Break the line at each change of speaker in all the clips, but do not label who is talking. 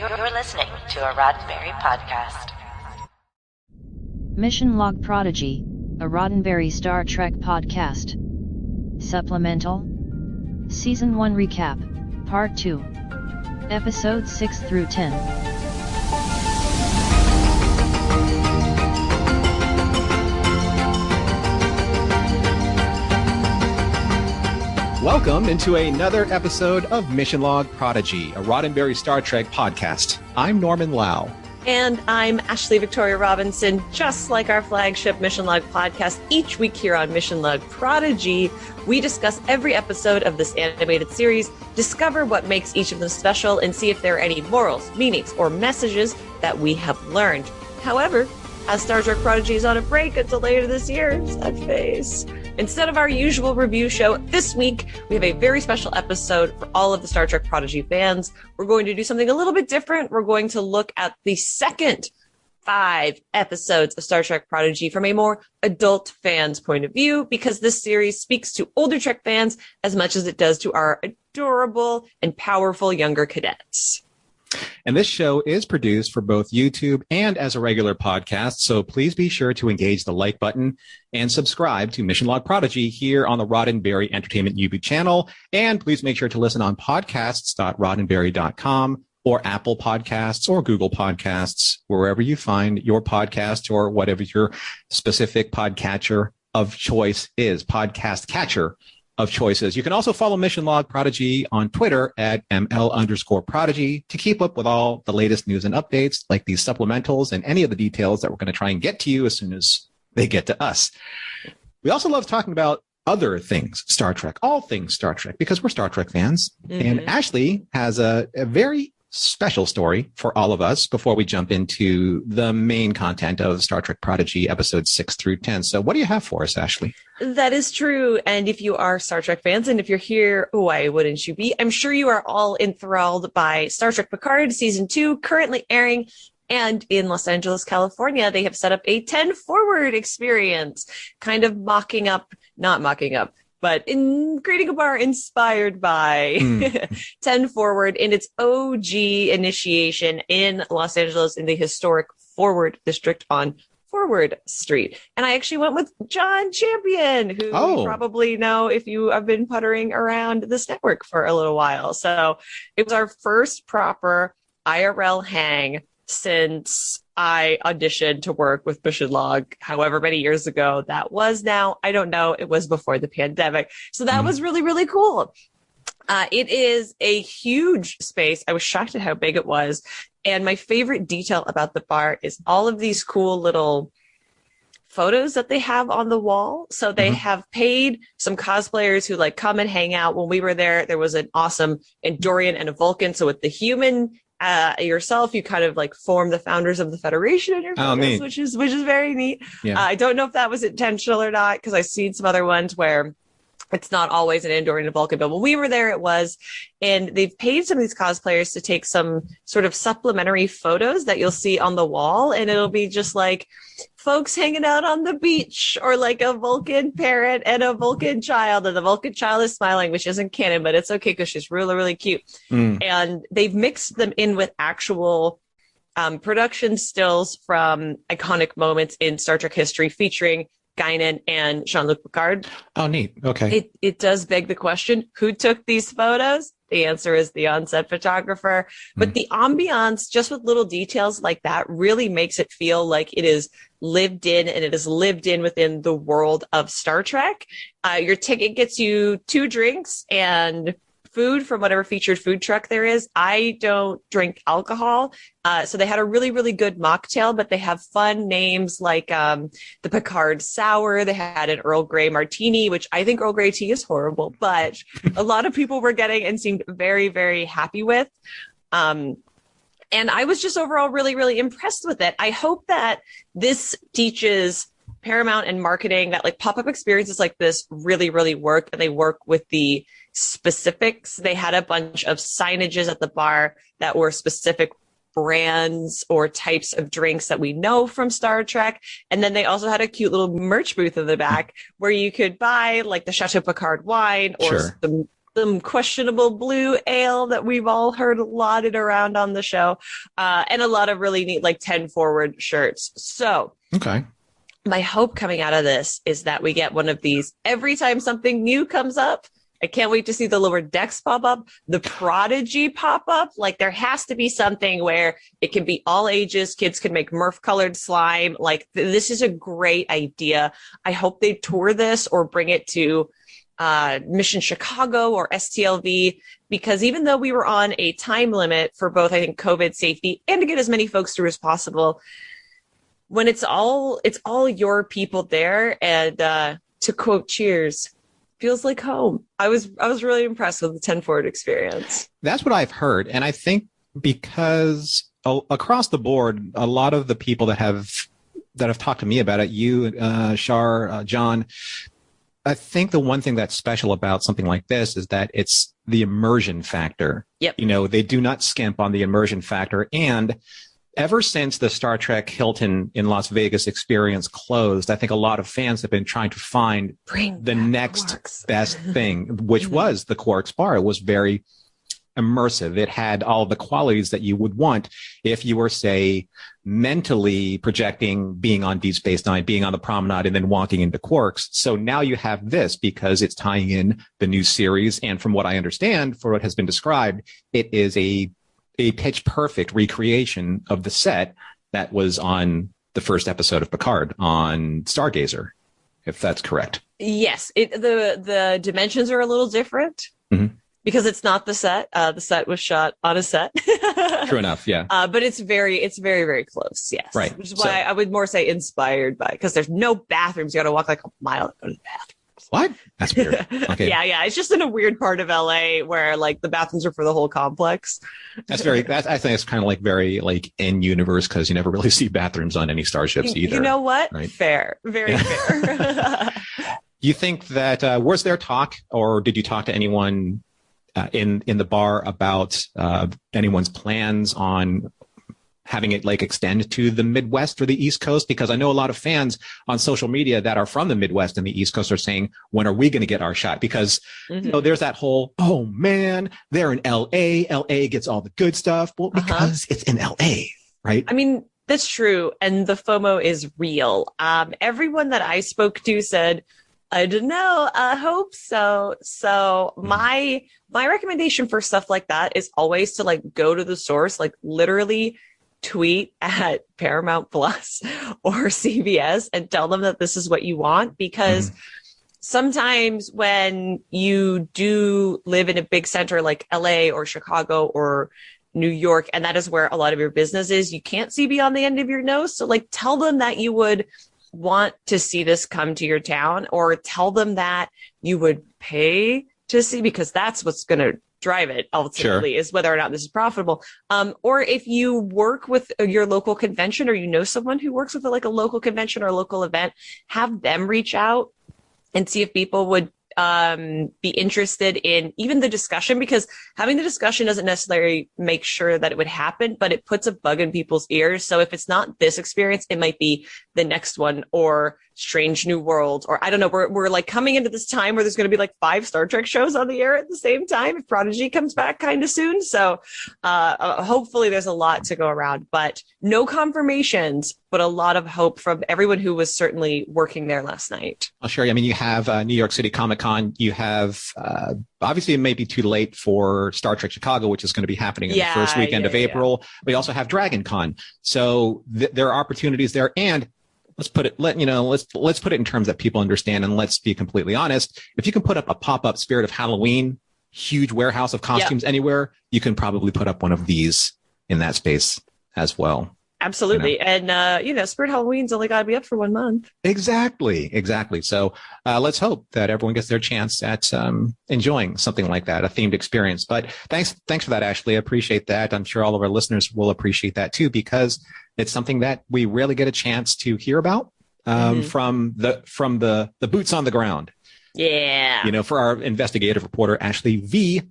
You're listening to a Roddenberry podcast.
Mission Log Prodigy, a Roddenberry Star Trek podcast. Supplemental. Season 1 Recap, Part 2. Episodes 6 through 10.
Welcome into another episode of Mission Log Prodigy, a Roddenberry Star Trek podcast. I'm Norman Lau.
And I'm Ashley Victoria Robinson. Just like our flagship Mission Log podcast, each week here on Mission Log Prodigy, we discuss every episode of this animated series, discover what makes each of them special, and see if there are any morals, meanings, or messages that we have learned. However, as Star Trek Prodigy is on a break until later this year, sad face. Instead of our usual review show, this week we have a very special episode for all of the Star Trek Prodigy fans. We're going to do something a little bit different. We're going to look at the second 5 episodes of Star Trek Prodigy from a more adult fan's point of view, because this series speaks to older Trek fans as much as it does to our adorable and powerful younger cadets.
And this show is produced for both YouTube and as a regular podcast, so please be sure to engage the like button and subscribe to Mission Log Prodigy here on the Roddenberry Entertainment YouTube channel. And please make sure to listen on podcasts.roddenberry.com or Apple Podcasts or Google Podcasts, wherever you find your podcast or whatever your specific podcatcher of choice is, podcast catcher of choices. You can also follow Mission Log Prodigy on Twitter at ML_Prodigy to keep up with all the latest news and updates, like these supplementals and any of the details that we're going to try and get to you as soon as they get to us. We also love talking about other things Star Trek, all things Star Trek, because we're Star Trek fans. Mm-hmm. And Ashley has a very special story for all of us before we jump into the main content of Star Trek Prodigy episodes 6 through 10. So what do you have for us, Ashley?
That is true. And if you are Star Trek fans, and if you're here, why wouldn't you be? I'm sure you are all enthralled by Star Trek Picard Season 2, currently airing. And in Los Angeles, California, they have set up a 10 Forward experience, kind of not mocking up, but in creating a bar inspired by 10 Forward in its OG initiation in Los Angeles in the historic Forward district on Forward Street. And I actually went with John Champion, who you probably know if you have been puttering around this network for a little while. So it was our first proper IRL hang since I auditioned to work with Mission Log however many years ago that was now. I don't know. It was before the pandemic. So that was really, really cool. It is a huge space. I was shocked at how big it was. And my favorite detail about the bar is all of these cool little photos that they have on the wall. So they have paid some cosplayers who come and hang out. When we were there, there was an awesome Andorian and a Vulcan. So with the human yourself, you kind of form the founders of the Federation in your photos, which is very neat. Yeah. I don't know if that was intentional or not, because I've seen some other ones where it's not always an Andorian and a Vulcan, but when we were there, it was. And they've paid some of these cosplayers to take some sort of supplementary photos that you'll see on the wall. And it'll be just folks hanging out on the beach, or a Vulcan parent and a Vulcan child. And the Vulcan child is smiling, which isn't canon, but it's okay because she's really, really cute. And they've mixed them in with actual production stills from iconic moments in Star Trek history featuring Guinan and Jean-Luc Picard.
Oh, neat. Okay.
It does beg the question, who took these photos? The answer is the on-set photographer. But the ambiance, just with little details like that, really makes it feel like it is lived in, and it is lived in within the world of Star Trek. Your ticket gets you 2 drinks and food from whatever featured food truck there is. I don't drink alcohol. So they had a really, really good mocktail, but they have fun names like the Picard Sour. They had an Earl Grey Martini, which I think Earl Grey tea is horrible, but a lot of people were getting and seemed very, very happy with. And I was just overall really, really impressed with it. I hope that this teaches Paramount and marketing that pop-up experiences like this really, really work, and they work with the specifics. They had a bunch of signages at the bar that were specific brands or types of drinks that we know from Star Trek. And then they also had a cute little merch booth in the back where you could buy the Chateau Picard wine or some some questionable blue ale that we've all heard lauded around on the show, and a lot of really neat, like 10 forward shirts. So,
okay.
My hope coming out of this is that we get one of these every time something new comes up. I can't wait to see the Lower Decks pop up, the Prodigy pop up. Like, there has to be something where it can be all ages. Kids can make Murph colored slime. Like, this is a great idea. I hope they tour this or bring it to Mission Chicago or STLV, because even though we were on a time limit for both, I think, COVID safety and to get as many folks through as possible, when it's all your people there, and to quote Cheers, feels like home. I was really impressed with the 10 Forward experience. That's
what I've heard. And I think because across the board, a lot of the people that have talked to me about it, you, Shar, John, I think the one thing that's special about something like this is that it's the immersion factor.
Yep.
They do not skimp on the immersion factor. And ever since the Star Trek Hilton in Las Vegas experience closed, I think a lot of fans have been trying to find the next
Quarks.
best thing, which was the Quarks bar. It was very immersive. It had all the qualities that you would want if you were, say, mentally projecting being on Deep Space Nine, being on the promenade, and then walking into Quarks. So now you have this because it's tying in the new series. And from what I understand, for what has been described, it is a pitch perfect recreation of the set that was on the first episode of Picard on Stargazer, if that's correct.
Yes, the dimensions are a little different because it's not the set. The set was shot on a set.
True enough, yeah.
But it's very, very close. Yes,
right.
Which is why I would more say inspired by, because there's no bathrooms. You got to walk like a mile to go to the bathroom.
What? That's weird. Okay.
Yeah. It's just in a weird part of LA where like the bathrooms are for the whole complex.
I think it's kind of like very like in universe, because you never really see bathrooms on any starships either.
You know what?
Right?
Fair. Very fair.
You think that, was there talk, or did you talk to anyone in the bar about anyone's plans on having it like extend to the Midwest or the East Coast? Because I know a lot of fans on social media that are from the Midwest and the East Coast are saying, when are we going to get our shot? Because, there's that whole, oh man, they're in LA. LA gets all the good stuff. Well, because it's in LA, right? I
mean, that's true. And the FOMO is real. Everyone that I spoke to said, I don't know, I hope so. So my recommendation for stuff like that is always to like go to the source, like literally tweet at Paramount Plus or CBS and tell them that this is what you want, because sometimes when you do live in a big center like LA or Chicago or New York, and that is where a lot of your business is, you can't see beyond the end of your nose. So like tell them that you would want to see this come to your town, or tell them that you would pay to see, because that's what's going to drive it ultimately, is whether or not this is profitable. Or if you work with your local convention, or you know someone who works with like a local convention or a local event, have them reach out and see if people would be interested in even the discussion, because having the discussion doesn't necessarily make sure that it would happen, but it puts a bug in people's ears. So if it's not this experience, it might be the next one, or Strange New World, or I don't know. We're like coming into this time where there's going to be like 5 Star Trek shows on the air at the same time if Prodigy comes back kind of soon. So hopefully there's a lot to go around, but no confirmations, but a lot of hope from everyone who was certainly working there last night.
Well, sure. I mean, you have New York City Comic Con. You have, obviously it may be too late for Star Trek Chicago, which is going to be happening in the first weekend of April. We also have Dragon Con. So there are opportunities there. And let's put it, let's put it in terms that people understand. And let's be completely honest. If you can put up a pop-up Spirit of Halloween, huge warehouse of costumes anywhere, you can probably put up one of these in that space as well.
Absolutely. And, Spirit Halloween's only got to be up for 1 month.
Exactly. So let's hope that everyone gets their chance at enjoying something like that, a themed experience. But thanks for that, Ashley. I appreciate that. I'm sure all of our listeners will appreciate that too, because it's something that we rarely get a chance to hear about from the boots on the ground.
Yeah.
For our investigative reporter, Ashley V.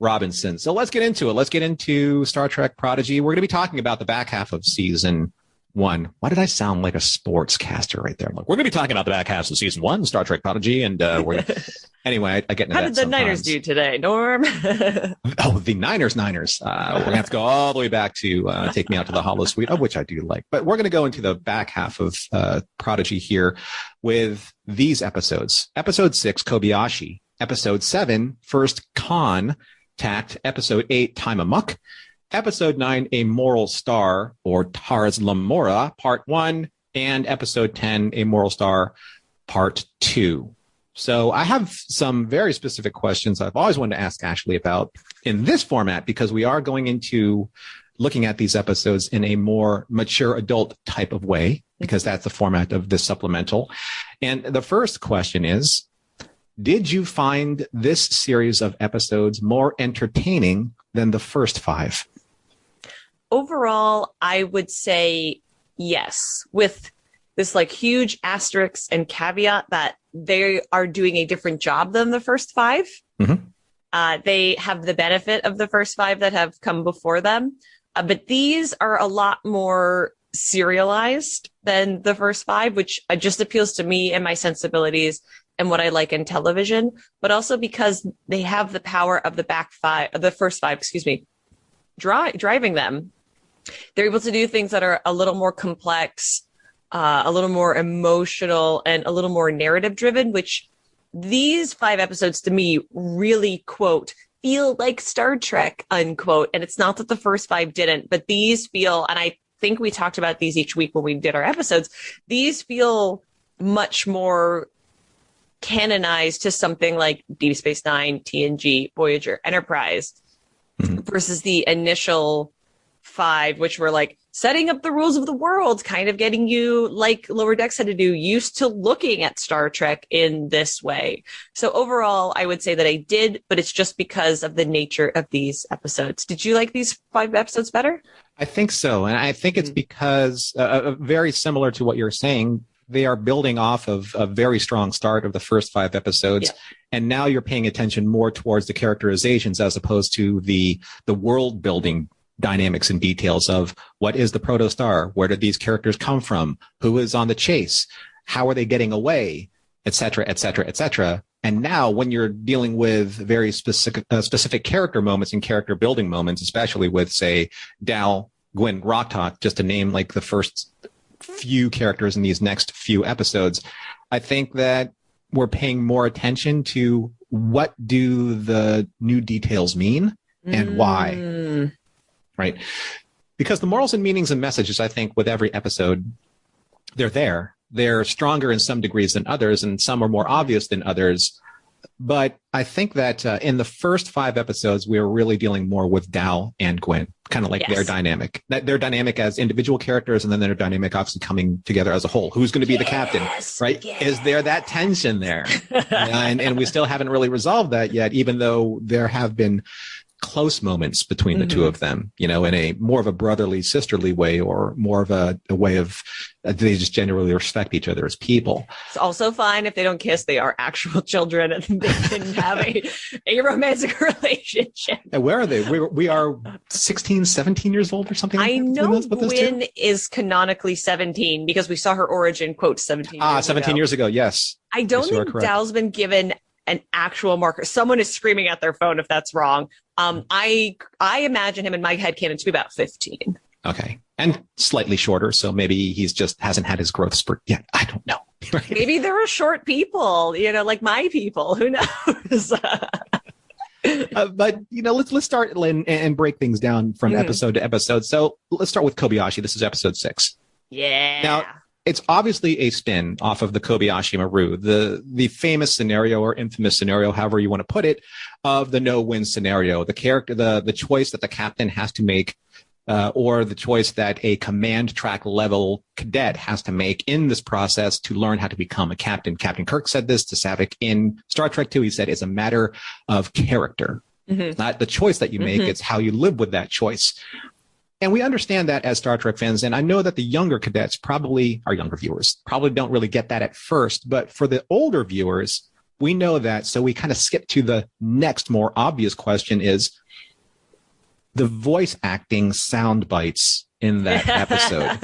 Robinson. So let's get into it. Let's get into Star Trek Prodigy. We're going to be talking about the back half of season 1. Why did I sound like a sportscaster right there? I'm like, we're going to be talking about the back half of season 1, Star Trek Prodigy, and anyway, I get into
How
that
did the
sometimes.
Niners do today, Norm?
Oh, the Niners. We're going to have to go all the way back to Take Me Out to the Hollow Suite, of which I do like. But we're going to go into the back half of Prodigy here with these episodes. Episode 6, Kobayashi. Episode 7, First Contact. Episode 8, Time Amok. Episode 9, A Moral Star, or Tars Lamora, Part 1. And Episode 10, A Moral Star, Part 2. So I have some very specific questions I've always wanted to ask Ashley about in this format, because we are going into looking at these episodes in a more mature adult type of way, because that's the format of this supplemental. And the first question is, did you find this series of episodes more entertaining than the first 5?
Overall, I would say yes, with this like huge asterisk and caveat that they are doing a different job than the first 5.
Mm-hmm.
They have the benefit of the first 5 that have come before them. But these are a lot more serialized than the first 5, which just appeals to me and my sensibilities and what I like in television, but also because they have the power of the first 5, driving them. They're able to do things that are a little more complex, a little more emotional, and a little more narrative driven, which these 5 episodes to me really, quote, feel like Star Trek, unquote. And it's not that the first 5 didn't, but these feel, and I think we talked about these each week when we did our episodes, these feel much more canonized to something like Deep Space Nine, TNG, Voyager, Enterprise, versus the initial 5, which were like setting up the rules of the world, kind of getting you, like Lower Decks had to do, used to looking at Star Trek in this way. So overall, I would say that I did, but it's just because of the nature of these episodes. Did you like these 5 episodes better?
I think so. And I think it's because, very similar to what you're saying, they are building off of a very strong start of the first 5 episodes. Yeah. And now you're paying attention more towards the characterizations as opposed to the world building dynamics and details of what is the Protostar? Where did these characters come from? Who is on the chase? How are they getting away? Et cetera, et cetera, et cetera. And now when you're dealing with very specific character moments and character building moments, especially with, say, Dal, Gwyn, Roktok, just to name like the first few characters in these next few episodes, I think that we're paying more attention to what do the new details mean and why. Right? Because the morals and meanings and messages, I think, with every episode, they're there. They're stronger in some degrees than others, and some are more obvious than others. But I think that in the first 5 episodes, we were really dealing more with Dal and Gwyn, kind of like their dynamic. Their dynamic as individual characters, and then their dynamic obviously coming together as a whole. Who's going to be the captain, right? Yes. Is there that tension there? and we still haven't really resolved that yet, even though there have been close moments between the two of them, in a more of a brotherly, sisterly way, or more of a way of they just generally respect each other as people.
It's also fine if they don't kiss. They are actual children and they didn't have a romantic relationship.
And where are they? We are 16, 17 years old or something like
I know Gwyn is canonically 17 because we saw her origin, quote, 17 years
17
ago.
years ago, yes.
I don't think Dal's been given an actual marker. Someone is screaming at their phone if that's wrong. I imagine him in my head canon to be about 15.
Okay. And slightly shorter, so maybe he's just hasn't had his growth spurt yet. I don't know. Right?
Maybe there are short people, like my people. Who knows?
But let's start and break things down from episode to episode. So let's start with Kobayashi. This is episode 6.
Yeah.
Now, it's obviously a spin off of the Kobayashi Maru, the famous scenario or infamous scenario, however you want to put it, of the no-win scenario. The character, the choice that the captain has to make, or the choice that a command track level cadet has to make in this process to learn how to become a captain. Captain Kirk said this to Saavik in Star Trek 2. He said it's a matter of character. It's not the choice that you make, it's how you live with that choice. And we understand that as Star Trek fans, and I know that the younger cadets our younger viewers probably don't really get that at first, but for the older viewers, we know that. So we kind of skip to the next more obvious question is the voice acting sound bites in that episode.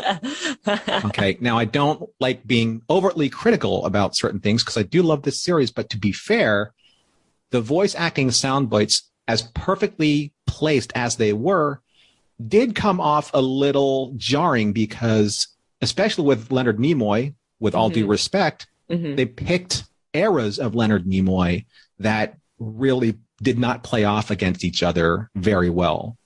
Okay. Now, I don't like being overtly critical about certain things because I do love this series. But to be fair, the voice acting sound bites, as perfectly placed as they were, did come off a little jarring because, especially with Leonard Nimoy, with all due respect, they picked eras of Leonard Nimoy that really did not play off against each other very well.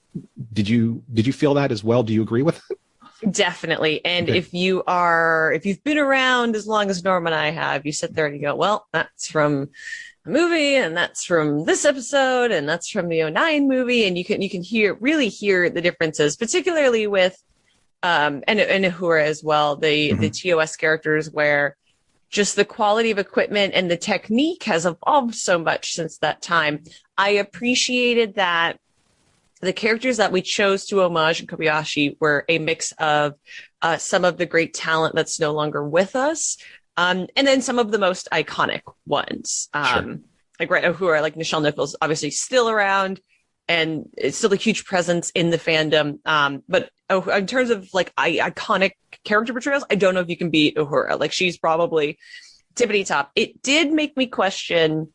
Did you feel that as well? Do you agree with it?
Definitely. And
Okay.
if you've been around as long as Norm and I have, you sit there and you go, well, that's from a movie and that's from this episode and that's from the '09 movie. And you can really hear the differences, particularly with, and Uhura as well, the TOS characters, where just the quality of equipment and the technique has evolved so much since that time. I appreciated that the characters that we chose to homage in Kobayashi were a mix of some of the great talent that's no longer with us, and then some of the most iconic ones. Like Uhura, like Nichelle Nichols, obviously still around and it's still a huge presence in the fandom. But in terms of like iconic character portrayals, I don't know if you can beat Uhura. Like, she's probably tippity top. It did make me question,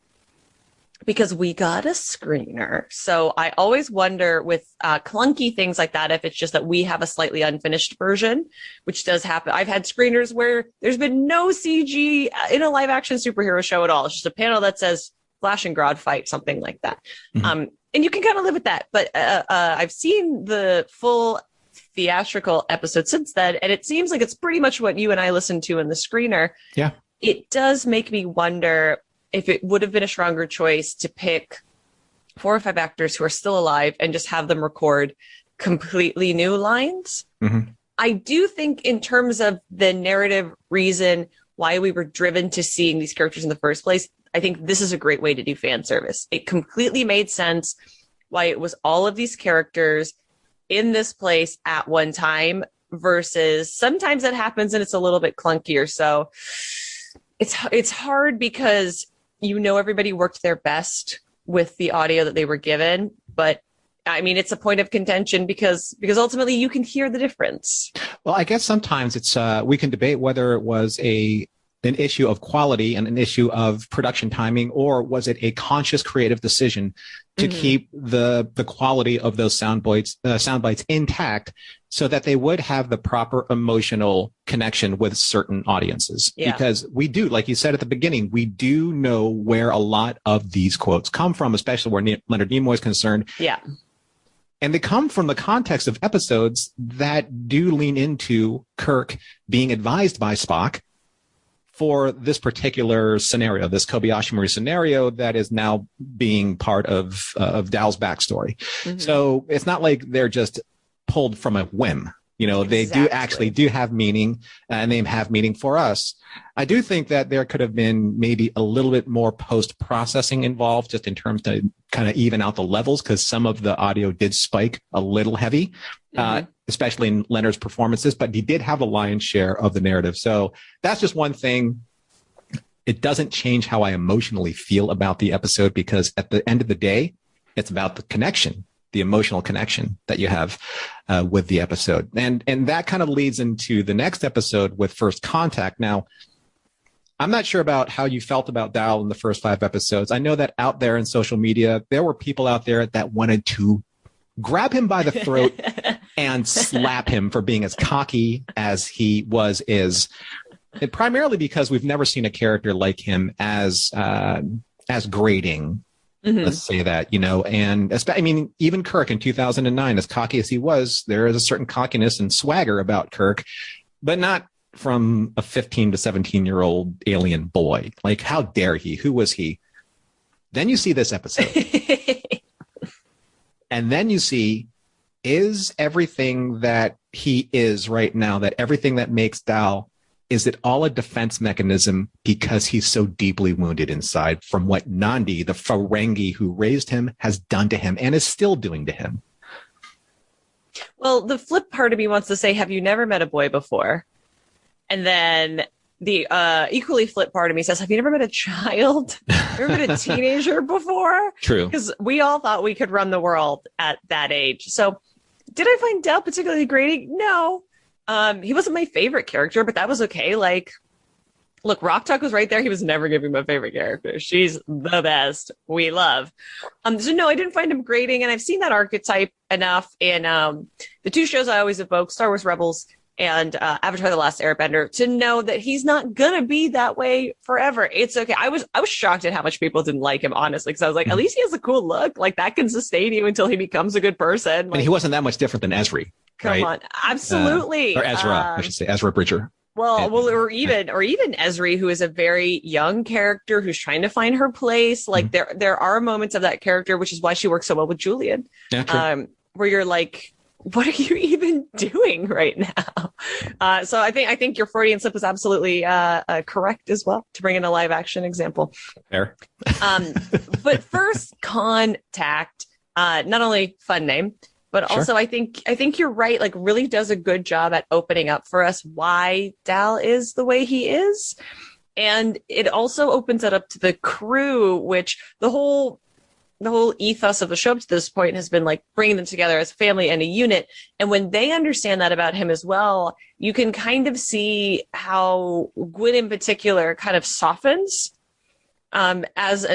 because we got a screener. So I always wonder with clunky things like that, if it's just that we have a slightly unfinished version, which does happen. I've had screeners where there's been no CG in a live action superhero show at all. It's just a panel that says Flash and Grodd fight, something like that. And you can kind of live with that. But I've seen the full theatrical episode since then, and it seems like it's pretty much what you and I listened to in the screener.
Yeah.
It does make me wonder if it would have been a stronger choice to pick 4 or 5 actors who are still alive and just have them record completely new lines. I do think, in terms of the narrative reason why we were driven to seeing these characters in the first place, I think this is a great way to do fan service. It completely made sense why it was all of these characters in this place at one time, versus sometimes that happens and it's a little bit clunkier. So it's hard because everybody worked their best with the audio that they were given, but I mean, it's a point of contention because ultimately you can hear the difference.
Well, I guess sometimes it's we can debate whether it was an issue of quality and an issue of production timing, or was it a conscious creative decision to keep the quality of those sound bites intact so that they would have the proper emotional connection with certain audiences. Yeah. Because we do, like you said at the beginning, we do know where a lot of these quotes come from, especially where Leonard Nimoy is concerned.
Yeah.
And they come from the context of episodes that do lean into Kirk being advised by Spock for this particular scenario, this Kobayashi Maru scenario that is now being part of Dal's backstory. So it's not like they're just pulled from a whim. They do actually have meaning, and they have meaning for us. I do think that there could have been maybe a little bit more post-processing involved, just in terms to kind of even out the levels, because some of the audio did spike a little heavy, especially in Leonard's performances, but he did have a lion's share of the narrative. So that's just one thing. It doesn't change how I emotionally feel about the episode, because at the end of the day, it's about the connection, the emotional connection that you have with the episode. And that kind of leads into the next episode with First Contact. Now, I'm not sure about how you felt about Dal in the first 5 episodes. I know that out there in social media, there were people out there that wanted to grab him by the throat and slap him for being as cocky as he is. And primarily because we've never seen a character like him as grating. Let's say that, and even Kirk in 2009, as cocky as he was, there is a certain cockiness and swagger about Kirk, but not from a 15 to 17-year-old alien boy. Like, how dare he? Who was he? Then you see this episode. And then you see, is everything that he is right now, that everything that makes Dal, is it all a defense mechanism because he's so deeply wounded inside from what Nandi, the Ferengi who raised him, has done to him and is still doing to him?
Well, the flip part of me wants to say, have you never met a boy before? And then the equally flip part of me says, have you never met a child? Ever met a teenager before?
True.
Because we all thought we could run the world at that age. So did I find Dal particularly grating? No. He wasn't my favorite character, but that was okay. Like, look, Rock Talk was right there. He was never gonna be my favorite character. She's the best. We love. So no, I didn't find him grating, and I've seen that archetype enough in the two shows I always evoke, Star Wars Rebels and Avatar: The Last Airbender, to know that he's not gonna be that way forever. It's okay. I was shocked at how much people didn't like him, honestly, because I was like, at least he has a cool look. Like, that can sustain you until he becomes a good person. Like,
and he wasn't that much different than Esri.
Come
right?
on, absolutely.
Or Ezra, I should say, Ezra Bridger.
Or even Esri, who is a very young character who's trying to find her place. Like, there are moments of that character, which is why she works so well with Julian.
Yeah, true.
Where you're like, what are you even doing right now? So I think your Freudian slip was absolutely correct as well, to bring in a live action example.
Fair.
But First Contact, not only fun name, but
Sure.
also I think you're right, like, really does a good job at opening up for us why Dal is the way he is. And it also opens it up to the crew, which the whole ethos of the show up to this point has been like bringing them together as a family and a unit. And when they understand that about him as well, you can kind of see how Gwyn in particular kind of softens.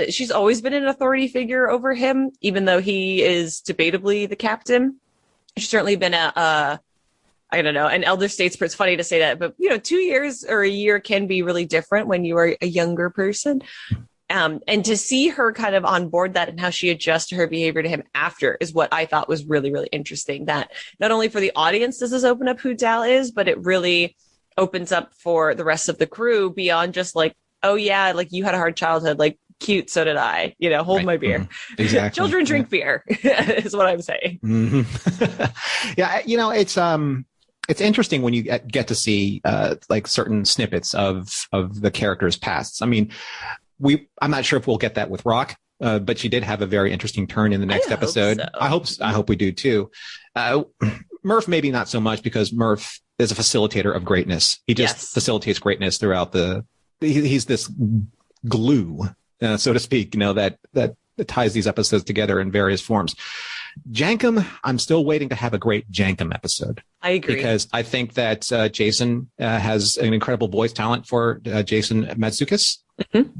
She's always been an authority figure over him, even though he is debatably the captain. She's certainly been I don't know, an elder statesman. It's funny to say that, but 2 years or a year can be really different when you are a younger person. And to see her kind of on board that and how she adjusts her behavior to him after is what I thought was really, really interesting. That not only for the audience does this open up who Dal is, but it really opens up for the rest of the crew beyond just like, oh yeah, like, you had a hard childhood, like, cute, so did I, hold
right.
my beer.
Mm-hmm. Exactly.
Children drink beer is what I'm saying.
Mm-hmm. Yeah, it's interesting when you get to see like certain snippets of the characters' pasts. I mean, I'm not sure if we'll get that with Rock, but she did have a very interesting turn in the next episode.
So.
I hope we do too. Murph, maybe not so much, because Murph is a facilitator of greatness. He just facilitates greatness throughout he's this glue, so to speak, that ties these episodes together in various forms. Jankum, I'm still waiting to have a great Jankum episode.
I agree.
Because I think that Jason has an incredible voice talent for Jason Matsoukas. Mm-hmm.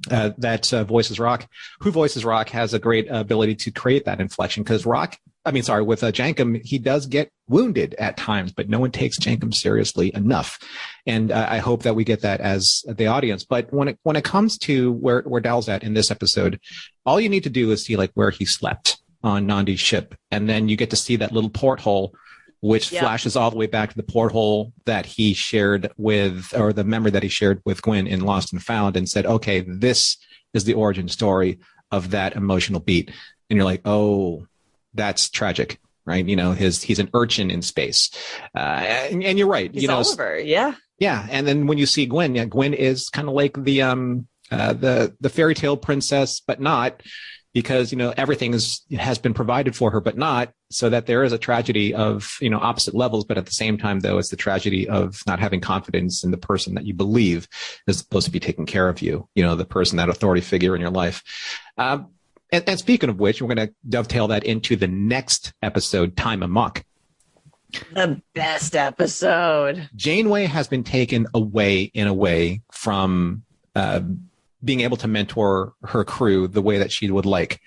That voices Rock. Who voices Rock has a great ability to create that inflection, because with Jankum, he does get wounded at times, but no one takes Jankum seriously enough. And I hope that we get that as the audience. But when it comes to where Dal's at in this episode, all you need to do is see like where he slept on Nandi's ship. And then you get to see that little porthole, which flashes all the way back to the porthole that he shared with, or the memory that he shared with Gwyn in Lost and Found, and said, okay, this is the origin story of that emotional beat. And you're like, oh, that's tragic, right? He's an urchin in space. And you're right.
He's Oliver, yeah.
Yeah. And then when you see Gwyn, Gwyn is kind of like the fairy tale princess, but not, because, everything has been provided for her, but not, so that there is a tragedy of, opposite levels. But at the same time, though, it's the tragedy of not having confidence in the person that you believe is supposed to be taking care of you, the person, that authority figure in your life. And speaking of which, we're going to dovetail that into the next episode, Time Amok.
The best episode.
Janeway has been taken away in a way from being able to mentor her crew the way that she would like,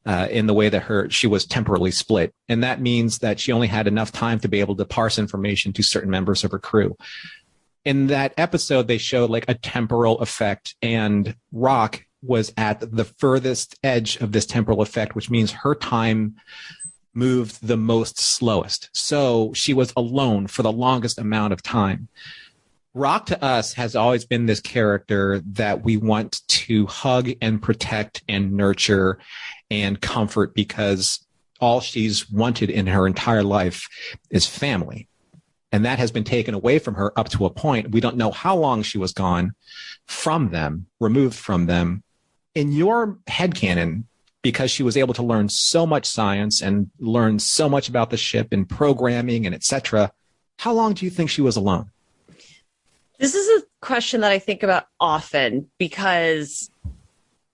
in the way that she was temporally split. And that means that she only had enough time to be able to parse information to certain members of her crew. In that episode, they showed like a temporal effect, and Rock was at the furthest edge of this temporal effect, which means her time moved the most slowest. So she was alone for the longest amount of time. Rock to us has always been this character that we want to hug and protect and nurture and comfort, because all she's wanted in her entire life is family. And that has been taken away from her up to a point. We don't know how long she was gone from them, removed from them. In your headcanon, because she was able to learn so much science and learn so much about the ship and programming and etc., how long do you think she was alone?
This is a question that I think about often, because,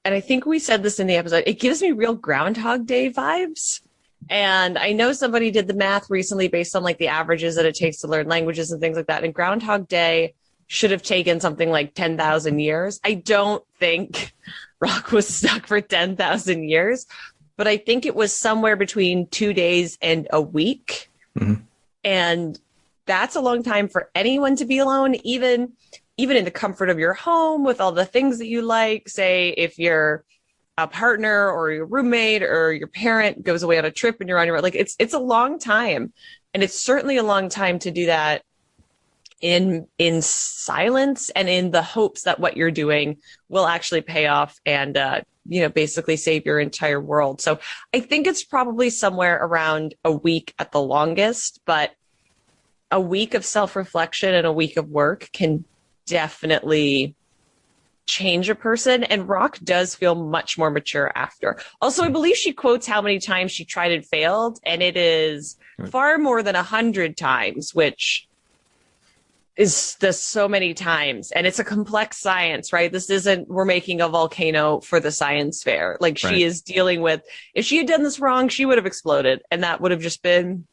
and I think we said this in the episode, it gives me real Groundhog Day vibes. And I know somebody did the math recently based on like the averages that it takes to learn languages and things like that. And Groundhog Day should have taken something like 10,000 years. I don't think Rock was stuck for 10,000 years, but I think it was somewhere between 2 days and a week.
Mm-hmm.
And that's a long time for anyone to be alone, even in the comfort of your home with all the things that you like. Say if you're a partner or your roommate or your parent goes away on a trip and you're on your own, like it's a long time. And it's certainly a long time to do that in silence and in the hopes that what you're doing will actually pay off and, basically save your entire world. So I think it's probably somewhere around a week at the longest, but a week of self-reflection and a week of work can definitely change a person, and Rock does feel much more mature after. Also, I believe she quotes how many times she tried and failed, and it is far more than 100 times, which is just so many times. And it's a complex science, right? This isn't, we're making a volcano for the science fair. Like she is dealing with, if she had done this wrong, she would have exploded, and that would have just been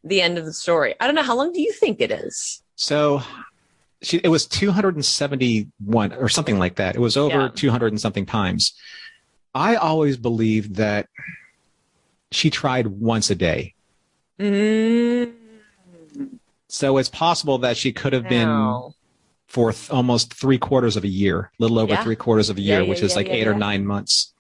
the end of the story. I don't know. How long do you think it is?
So it was 271 or something like that. It was over 200 and something times. I always believed that she tried once a day.
Mm-hmm.
So it's possible that she could have been for almost 3/4 of a year, a little over 3/4 of a year, which is like 8 or 9 months.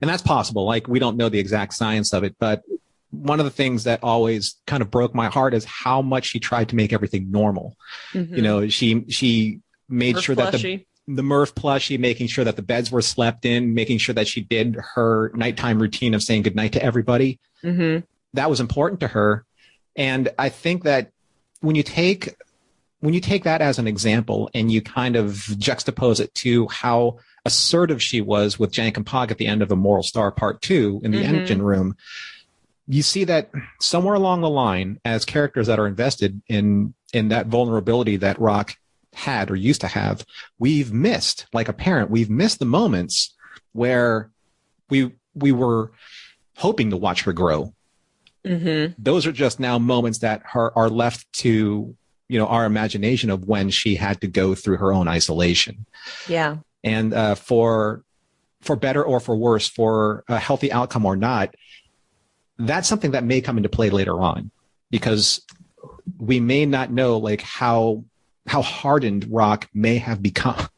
And that's possible. Like, we don't know the exact science of it, but one of the things that always kind of broke my heart is how much she tried to make everything normal. Mm-hmm. You know, she made sure that the Murph plushie, making sure that the beds were slept in, making sure that she did her nighttime routine of saying goodnight to everybody.
Mm-hmm.
That was important to her. And I think that when you take that as an example and you kind of juxtapose it to how assertive she was with Jank and Pog at the end of Immortal Star Part 2 in the engine room, you see that somewhere along the line, as characters that are invested in that vulnerability that Rock had or used to have, we've missed, like a parent, we've missed the moments where we were hoping to watch her grow.
Mm-hmm.
Those are just now moments that are left to, our imagination of when she had to go through her own isolation.
Yeah.
And for better or for worse, for a healthy outcome or not, that's something that may come into play later on, because we may not know like how hardened Rock may have become.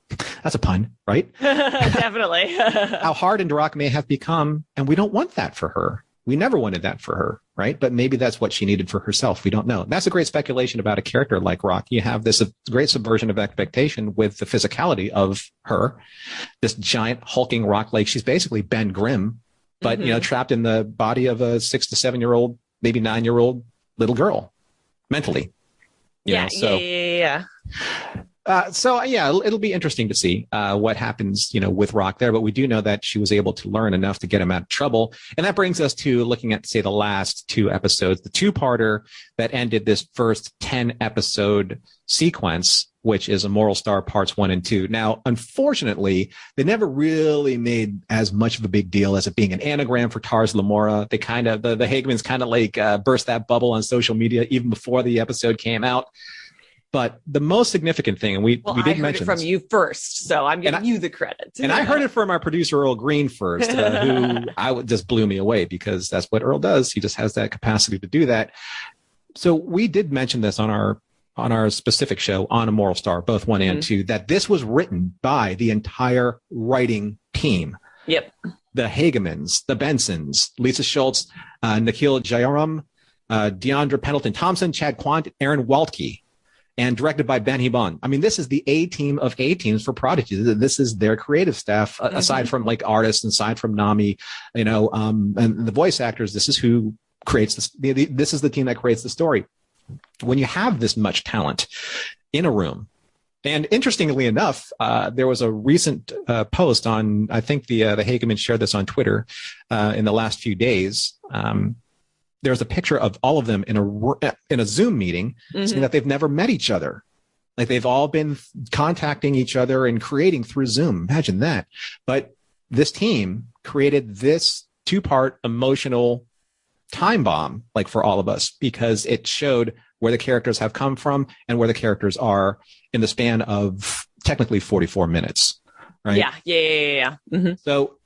That's a pun, right?
Definitely.
How hardened Rock may have become, and we don't want that for her. We never wanted that for her, right? But maybe that's what she needed for herself. We don't know. That's a great speculation about a character like Rock. You have this great subversion of expectation with the physicality of her, this giant hulking rock. Like, she's basically Ben Grimm, but trapped in the body of a 6 to 7 year old, maybe 9-year-old little girl, mentally.
Yeah.
It'll be interesting to see what happens, with Rock there. But we do know that she was able to learn enough to get him out of trouble. And that brings us to looking at, say, the last 2 episodes, the 2-parter that ended this first 10-episode sequence, which is Immortal Star Parts 1 and 2. Now, unfortunately, they never really made as much of a big deal as it being an anagram for Tars Lamora. They kind of, the Hagemans kind of like burst that bubble on social media even before the episode came out. But the most significant thing, and we did mention
it from you first, so I'm giving you the credit.
And I heard it from our producer, Earl Green, first, who just blew me away, because that's what Earl does. He just has that capacity to do that. So we did mention this on our specific show on Immortal Star, both 1 and 2, that this was written by the entire writing team.
Yep.
The Hagemans, the Bensons, Lisa Schultz, Nikhil Jayaram, Deandra Pendleton Thompson, Chad Quant, Aaron Waltke, and directed by Ben Hibon. I mean, this is the A team of A teams for Prodigy. This is their creative staff, aside from like artists, aside from Nami, and the voice actors. This is who creates this. This is the team that creates the story. When you have this much talent in a room, and interestingly enough, there was a recent post on, I think the Hageman shared this on Twitter in the last few days. There's a picture of all of them in a Zoom meeting, saying that they've never met each other. Like, they've all been contacting each other and creating through Zoom. Imagine that. But this team created this 2-part emotional time bomb, like for all of us, because it showed where the characters have come from and where the characters are in the span of technically 44 minutes. Right?
Yeah. Mm-hmm.
So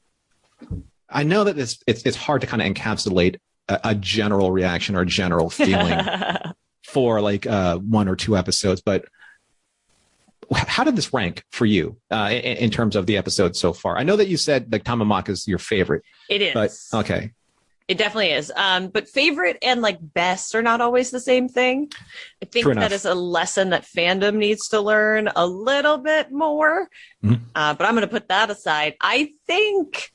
I know that it's hard to kind of encapsulate a general reaction or a general feeling for like 1 or 2 episodes, but how did this rank for you in terms of the episodes so far? I know that you said like Tamamaka is your favorite.
It is.
But, okay.
It definitely is. But favorite and like best are not always the same thing. I think that is a lesson that fandom needs to learn a little bit more. Mm-hmm. But I'm going to put that aside. I think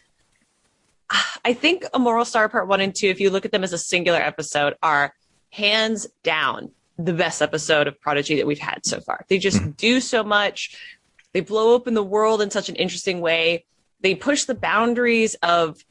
Immortal Star Part 1 and 2, if you look at them as a singular episode, are hands down the best episode of Prodigy that we've had so far. They just do so much. They blow open the world in such an interesting way. They push the boundaries of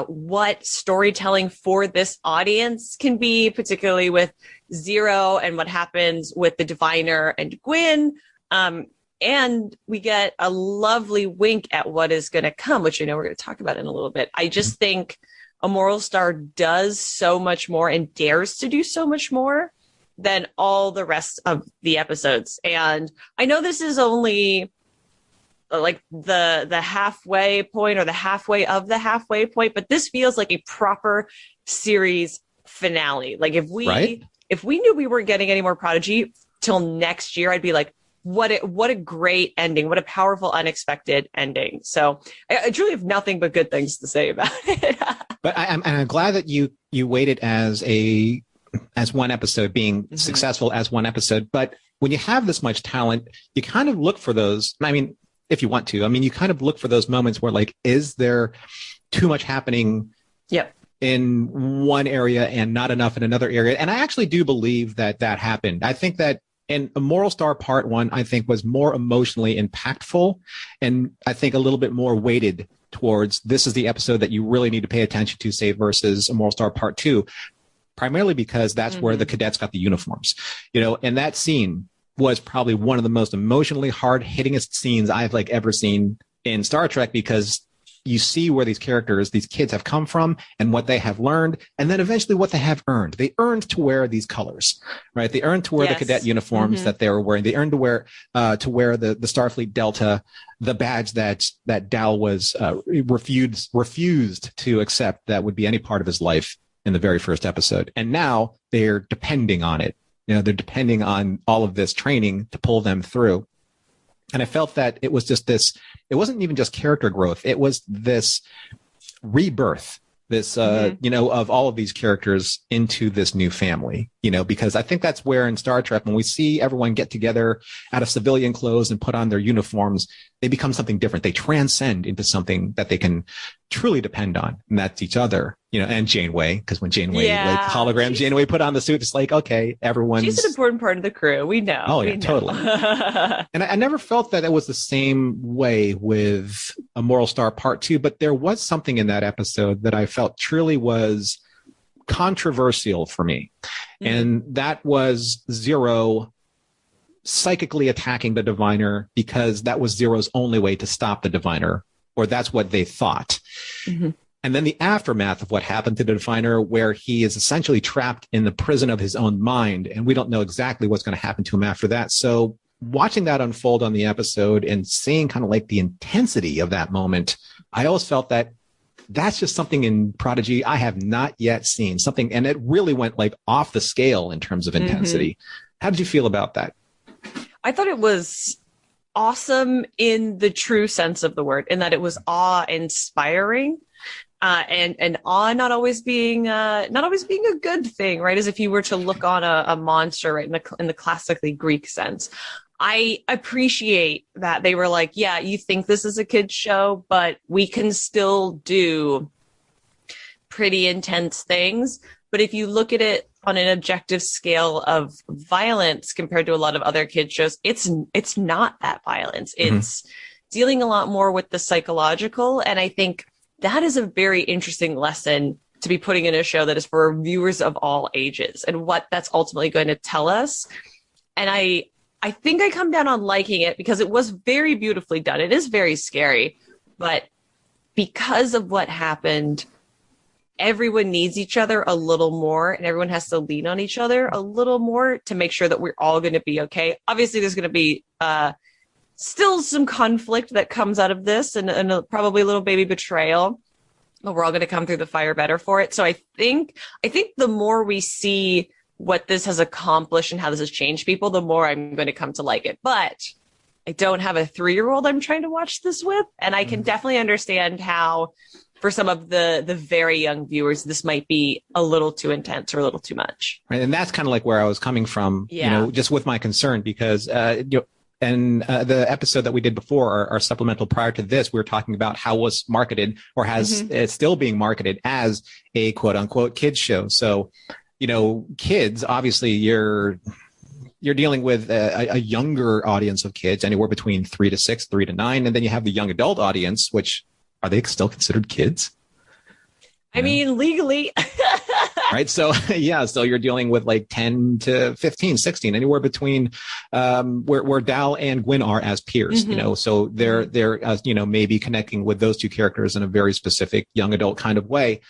what storytelling for this audience can be, particularly with Zero and what happens with the Diviner and Gwyn. And we get a lovely wink at what is going to come, which I know we're going to talk about in a little bit. I just think Immortal Star does so much more and dares to do so much more than all the rest of the episodes. And I know this is only like the halfway point or the halfway of the halfway point, but this feels like a proper series finale. Like if we knew we weren't getting any more Prodigy till next year, I'd be like, what a great ending. What a powerful, unexpected ending. So I truly have nothing but good things to say about it.
But I'm glad that you waited as one episode being successful as one episode. But when you have this much talent, you kind of look for those. I mean, if you want to, you kind of look for those moments where like, is there too much happening in one area and not enough in another area? And I actually do believe that happened. I think that in Immortal Star Part 1, I think was more emotionally impactful. And I think a little bit more weighted towards this is the episode that you really need to pay attention to, say, versus Immortal Star Part 2, primarily because that's where the cadets got the uniforms, and that scene was probably one of the most emotionally hard-hittingest scenes I've like ever seen in Star Trek, because you see where these kids have come from and what they have learned, and then eventually what they have earned. They earned to wear these colors, right? They earned to wear the cadet uniforms that they were wearing. They earned to wear the Starfleet Delta, the badge that Dal was refused to accept that would be any part of his life in the very first episode. And now they're depending on it. They're depending on all of this training to pull them through. And I felt that it was just this, it wasn't even just character growth. It was this rebirth, this, of all of these characters into this new family, because I think that's where in Star Trek, when we see everyone get together out of civilian clothes and put on their uniforms, they become something different. They transcend into something that they can truly depend on. And that's each other, and Janeway, because when Janeway, Janeway put on the suit, it's like, okay, she's
an important part of the crew. We know.
Oh, yeah, totally. And I never felt that it was the same way with Immortal Star Part 2, but there was something in that episode that I felt truly was controversial for me. And that was Zero psychically attacking the Diviner, because that was Zero's only way to stop the Diviner, or that's what they thought. And then the aftermath of what happened to the Diviner, where he is essentially trapped in the prison of his own mind, and we don't know exactly what's going to happen to him after that. So watching that unfold on the episode and seeing kind of like the intensity of that moment, I always felt that that's just something in Prodigy I have not yet seen. Something, and it really went like off the scale in terms of intensity. How did you feel about that?
I thought it was awesome in the true sense of the word, in that it was awe-inspiring. And awe not always being a good thing, right? As if you were to look on a monster, right, in the classically Greek sense. I appreciate that they were like, yeah, you think this is a kid's show, but we can still do pretty intense things. But if you look at it on an objective scale of violence compared to a lot of other kids shows, it's not that violence. It's dealing a lot more with the psychological. And I think that is a very interesting lesson to be putting in a show that is for viewers of all ages, and what that's ultimately going to tell us. And I think I come down on liking it because it was very beautifully done. It is very scary, but because of what happened everyone needs each other a little more, and everyone has to lean on each other a little more to make sure that we're all going to be okay. Obviously, there's going to be still some conflict that comes out of this, and probably a little baby betrayal, but we're all going to come through the fire better for it. So I think the more we see what this has accomplished and how this has changed people, the more I'm going to come to like it. But I don't have a 3-year-old I'm trying to watch this with, and I can definitely understand how for some of the very young viewers, this might be a little too intense or a little too much.
Right. And that's kind of like where I was coming from, just with my concern, because, the episode that we did before, our supplemental prior to this, we were talking about how it was marketed or it's still being marketed as a quote unquote kids show. So, kids, obviously you're dealing with a younger audience of kids, anywhere between 3 to 6, 3 to 9. And then you have the young adult audience, which are they still considered kids?
I mean, legally.
Right. So, so you're dealing with like 10 to 15, 16, anywhere between where Dal and Gwyn are as peers, so they're maybe connecting with those two characters in a very specific young adult kind of way.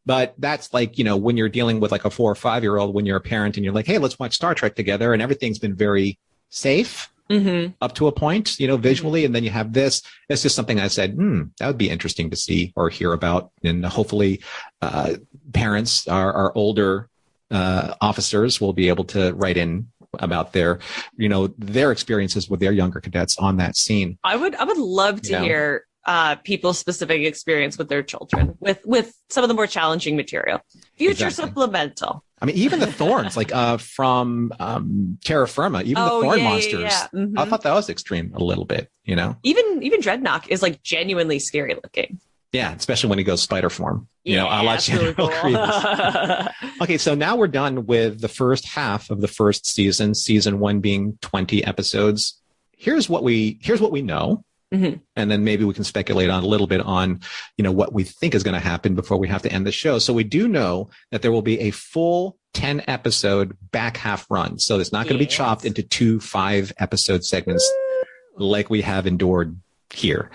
But that's like, when you're dealing with like a 4 or 5-year-old, when you're a parent and you're like, hey, let's watch Star Trek together. And everything's been very safe up to a point, visually. And then you have this. It's just something I said, that would be interesting to see or hear about. And hopefully parents, our older officers will be able to write in about their experiences with their younger cadets on that scene.
I would love to hear people's specific experience with their children with some of the more challenging material. Future Supplemental. I
mean, even the thorns, like from Terra Firma, even the thorn monsters. Yeah. I thought that was extreme a little bit,
Even Dreadnought is like genuinely scary looking.
Yeah, especially when he goes spider form. A la General Grievous. Okay, so now we're done with the first half of the first season. Season 1 being 20 episodes. Here's what we know. And then maybe we can speculate on a little bit on, what we think is going to happen before we have to end the show. So we do know that there will be a full 10 episode back half run. So it's not going to be chopped into 2 5-episode segments like we have endured here.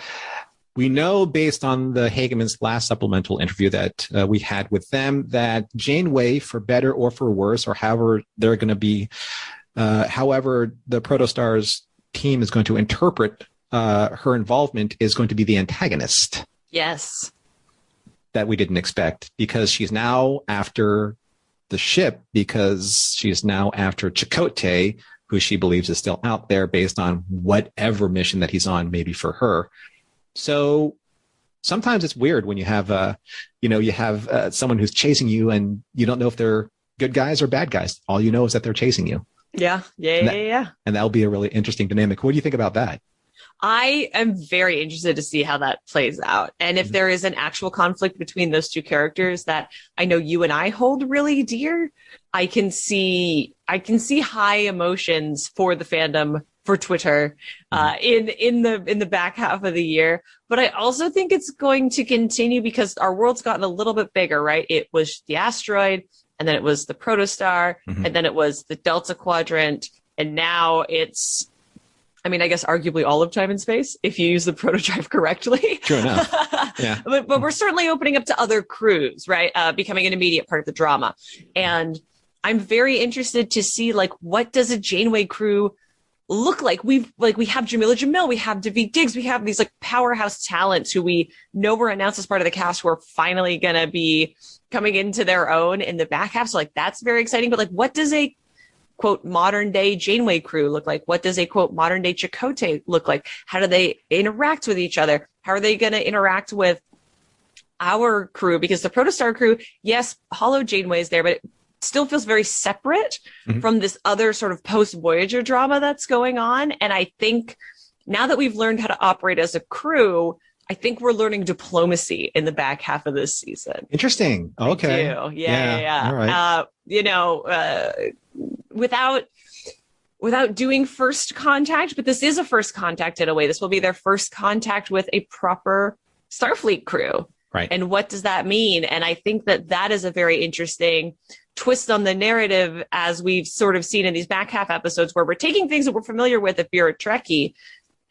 We know based on the Hageman's last supplemental interview that we had with them that Janeway, for better or for worse, or however they're going to be, however the Protostar's team is going to interpret her involvement, is going to be the antagonist.
Yes.
That we didn't expect, because she's now after the ship, because she's now after Chakotay, who she believes is still out there based on whatever mission that he's on, maybe for her. So sometimes it's weird when you have, someone who's chasing you and you don't know if they're good guys or bad guys. All you know is that they're chasing you.
Yeah.
And that'll be a really interesting dynamic. What do you think about that?
I am very interested to see how that plays out. And if there is an actual conflict between those two characters that I know you and I hold really dear, I can see high emotions for the fandom, for Twitter, in the back half of the year. But I also think it's going to continue because our world's gotten a little bit bigger, right? It was the asteroid, and then it was the Protostar, and then it was the Delta Quadrant, and now it's, I guess arguably all of time and space, if you use the protodrive correctly.
True enough. Yeah.
but we're certainly opening up to other crews, right? Becoming an immediate part of the drama. And I'm very interested to see, what does a Janeway crew look like? We have Jamila Jamil, we have Daveed Diggs, we have these powerhouse talents who we know were announced as part of the cast who are finally going to be coming into their own in the back half. So that's very exciting. But what does a quote modern day Janeway crew look like? What does a quote modern day Chakotay look like? How do they interact with each other? How are they going to interact with our crew? Because the Protostar crew, yes, Hollow Janeway is there, but it still feels very separate from this other sort of post Voyager drama that's going on. And I think now that we've learned how to operate as a crew, I think we're learning diplomacy in the back half of this season.
Interesting. Okay.
Yeah.
All
right. Without doing first contact, but this is a first contact in a way. This will be their first contact with a proper Starfleet crew.
Right.
And what does that mean? And I think that is a very interesting twist on the narrative, as we've sort of seen in these back half episodes, where we're taking things that we're familiar with if you're a Trekkie,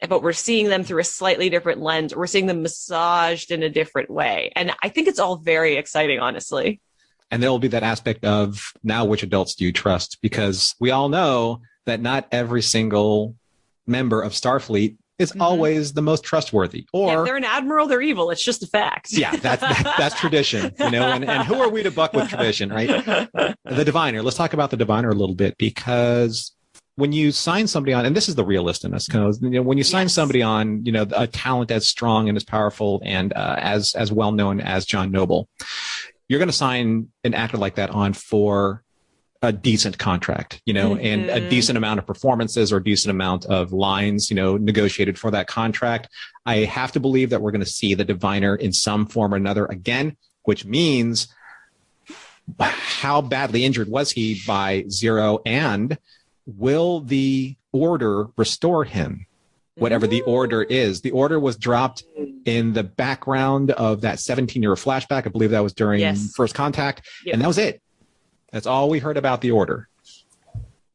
but we're seeing them through a slightly different lens. We're seeing them massaged in a different way. And I think it's all very exciting, honestly.
And there will be that aspect of now, which adults do you trust? Because we all know that not every single member of Starfleet is always the most trustworthy. Or
if they're an admiral, they're evil. It's just a fact.
Yeah, that's tradition, you know, and who are we to buck with tradition, right? The diviner. Let's talk about the diviner a little bit, because when you sign somebody on, and this is the realist in us, because you know, when you sign somebody on, you know, a talent as strong and as powerful and as well known as John Noble, you're going to sign an actor like that on for a decent contract, you know, and a decent amount of performances or a decent amount of lines, you know, negotiated for that contract. I have to believe that we're going to see the diviner in some form or another again, which means how badly injured was he by Zero, and will the Order restore him? Whatever the Order is. The Order was dropped in the background of that 17-year flashback. I believe that was during First Contact. Yep. And that was it. That's all we heard about the Order.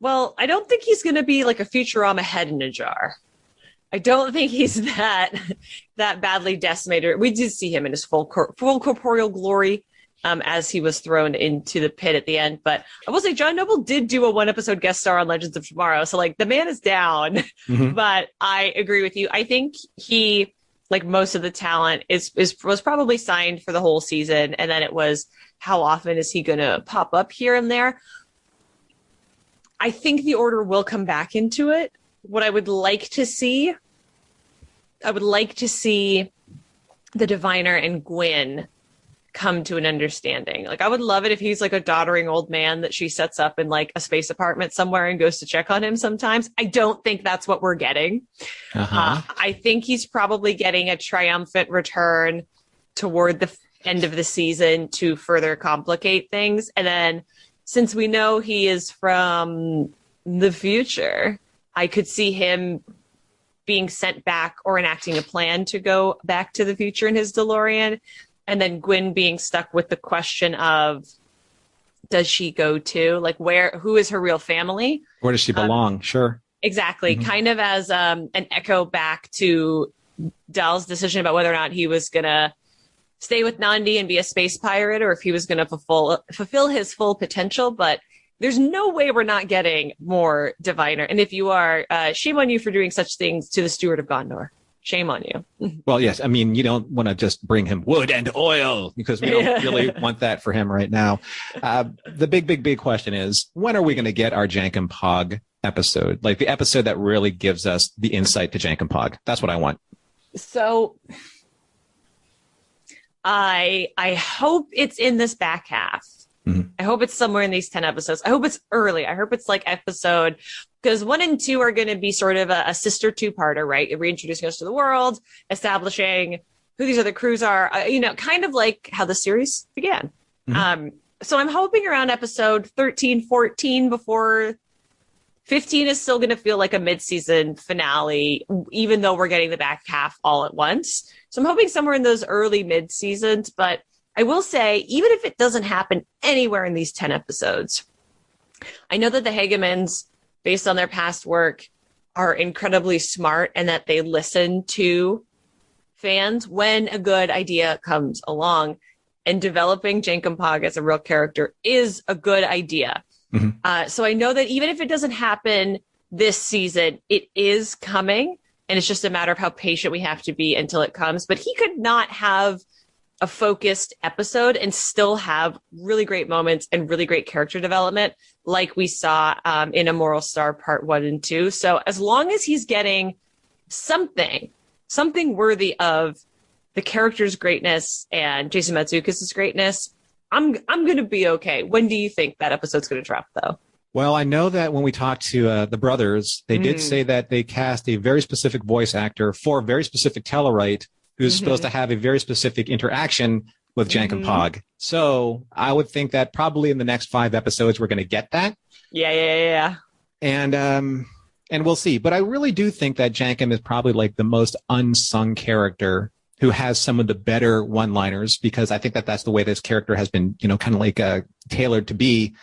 Well, I don't think he's going to be like a Futurama head in a jar. I don't think he's that badly decimated. We did see him in his full corporeal glory as he was thrown into the pit at the end. But I will say John Noble did do a 1-episode guest star on Legends of Tomorrow. So like the man is down, but I agree with you. I think he, like most of the talent, was probably signed for the whole season. And then it was, how often is he going to pop up here and there? I think the Order will come back into it. What I would like to see, the diviner and Gwyn come to an understanding. Like, I would love it if he's like a doddering old man that she sets up in like a space apartment somewhere and goes to check on him sometimes. I don't think that's what we're getting. I think he's probably getting a triumphant return toward the end of the season to further complicate things. And then since we know he is from the future, I could see him being sent back or enacting a plan to go back to the future in his DeLorean. And then Gwyn being stuck with the question of, does she go to, like, who is her real family?
Where does she belong? Sure.
Exactly. Kind of as an echo back to Dal's decision about whether or not he was going to stay with Nandi and be a space pirate, or if he was going to fulfill his full potential. But there's no way we're not getting more diviner. And if you are, shame on you for doing such things to the Steward of Gondor. Shame on you.
Well, yes. I mean, you don't want to just bring him wood and oil, because we don't really want that for him right now. The big question is, when are we going to get our Jank and Pog episode? Like the episode that really gives us the insight to Jank and Pog. That's what I want.
So I hope it's in this back half. I hope it's somewhere in these 10 episodes. I hope it's early. I hope it's like episode, because 1 and 2 are going to be sort of a sister two-parter, right? Reintroducing us to the world, establishing who these other crews are, kind of like how the series began. So I'm hoping around episode 13, 14, before 15 is still going to feel like a mid-season finale, even though we're getting the back half all at once. So I'm hoping somewhere in those early mid-seasons, but I will say, even if it doesn't happen anywhere in these 10 episodes, I know that the Hagemans, based on their past work, are incredibly smart and that they listen to fans when a good idea comes along. And developing Jank and Pog as a real character is a good idea. So I know that even if it doesn't happen this season, it is coming. And it's just a matter of how patient we have to be until it comes. But he could not have a focused episode and still have really great moments and really great character development like we saw in Immoral Star Part 1 and 2. So as long as he's getting something worthy of the character's greatness and Jason Mantzoukas' greatness, I'm going to be okay. When do you think that episode's going to drop, though?
Well, I know that when we talked to the brothers, they did say that they cast a very specific voice actor for a very specific Tellarite who's supposed to have a very specific interaction with Jank and Pog. So I would think that probably in the next 5 episodes, we're going to get that.
Yeah.
And we'll see. But I really do think that Jankum is probably like the most unsung character who has some of the better one-liners, because I think that that's the way this character has been, kind of like tailored to be.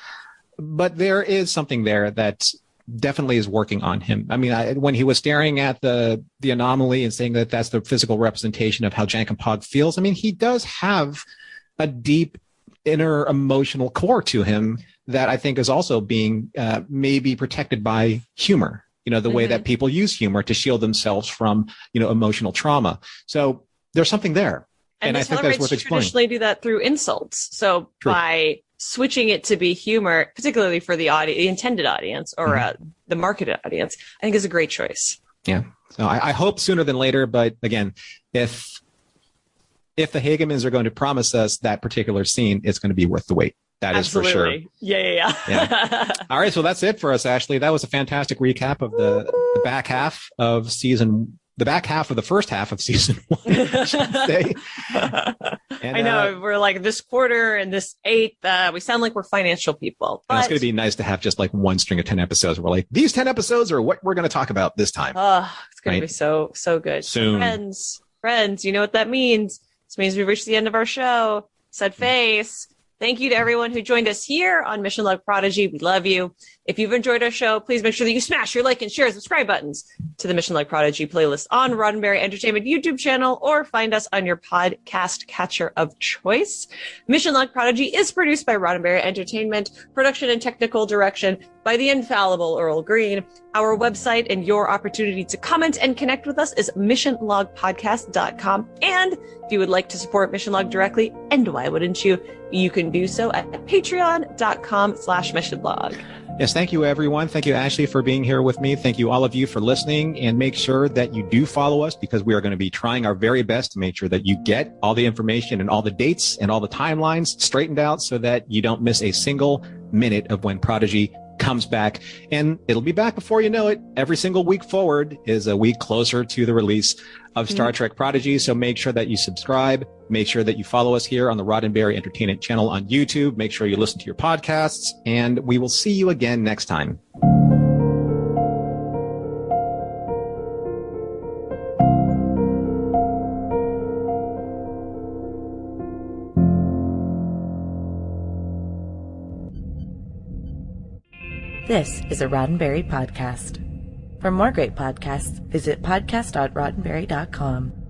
But there is something there that definitely is working on him. I mean, when he was staring at the anomaly and saying that that's the physical representation of how Jankenpog feels, I mean, he does have a deep inner emotional core to him that I think is also being maybe protected by humor, the way that people use humor to shield themselves from, emotional trauma. So there's something there. And I think that's worth exploring.
Traditionally do that through insults. So by switching it to be humor, particularly for the intended audience or the marketed audience, I think is a great choice.
Yeah. So I hope sooner than later. But again, if the Hagemans are going to promise us that particular scene, it's going to be worth the wait. That
Absolutely.
Is for sure.
Yeah.
All right. So that's it for us, Ashley. That was a fantastic recap of the back half of the back half of the first half of season 1, I should say. And,
I know we're like this quarter and this 8th. We sound like we're financial people. But
it's going to be nice to have just like one string of 10 episodes. We're like, these 10 episodes are what we're going to talk about this time.
It's going to be so good.
Soon.
Friends, you know what that means. This means we've reached the end of our show. Said face. Thank you to everyone who joined us here on Mission Log Prodigy. We love you. If you've enjoyed our show, please make sure that you smash your like and share and subscribe buttons to the Mission Log Prodigy playlist on Roddenberry Entertainment YouTube channel, or find us on your podcast catcher of choice. Mission Log Prodigy is produced by Roddenberry Entertainment, production and technical direction by the infallible Earl Green. Our website and your opportunity to comment and connect with us is missionlogpodcast.com. And if you would like to support Mission Log directly, and why wouldn't you, you can do so at patreon.com/missionlog.
Yes, thank you, everyone. Thank you, Ashley, for being here with me. Thank you, all of you, for listening. And make sure that you do follow us, because we are going to be trying our very best to make sure that you get all the information and all the dates and all the timelines straightened out so that you don't miss a single minute of when Prodigy comes back. And it'll be back before you know it. Every single week forward is a week closer to the release of Star Trek Prodigy. So make sure that you subscribe. Make sure that you follow us here on the Roddenberry Entertainment channel on YouTube. Make sure you listen to your podcasts, and we will see you again next time.
This is a Roddenberry podcast. For more great podcasts, visit podcast.roddenberry.com.